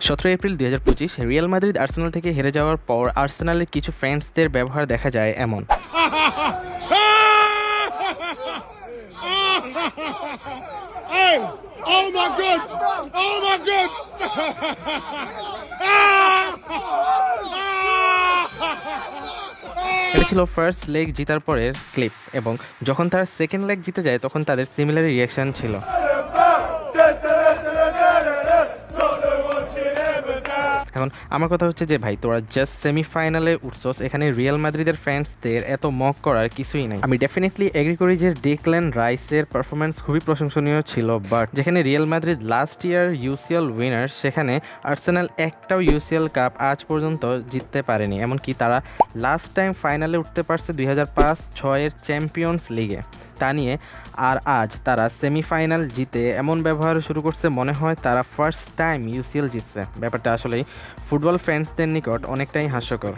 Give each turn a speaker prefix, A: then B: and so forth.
A: 17 April 2025 Real Madrid Arsenal থেকে হেরে যাওয়ার পর আর্সেনালের কিছু ফ্যান্সদের ব্যবহার দেখা যায় এমন।
B: Oh my God! Oh my God!
A: এটা ছিল ফার্স্ট লেগ জিতার পরের ক্লিপ, এবং যখন তারা সেকেন্ড লেগ জিতে যায় তখন তাদের সিমিলার রিয়াকশন ছিল। এখন আমার কথা হচ্ছে যে ভাই, তোরা জাস্ট সেমিফাইনালে উঠছস, এখানে রিয়াল মাদ্রিদের ফ্যান্সদের এত মক করার কিছুই নাই। আমি ডেফিনেটলি এগ্রি করি যে ডেকল্যান রাইসের পারফরমেন্স খুবই প্রশংসনীয় ছিল, বাট যেখানে Real Madrid last year UCL winner, সেখানে আর্সেনাল একটাও ইউসিএল কাপ আজ পর্যন্ত জিততে পারেনি। এমনকি তারা লাস্ট টাইম ফাইনালে উঠতে পারছে 2005-06 চ্যাম্পিয়ন্স লিগে, তা নিয়ে। আর আজ তারা সেমিফাইনাল জিতে এমন ব্যবহার শুরু করছে, মনে হয় তারা ফার্স্ট টাইম ইউসিএল জিতছে। ব্যাপারটা আসলেই ফুটবল ফ্যান্সদের নিকট অনেকটাই হাস্যকর।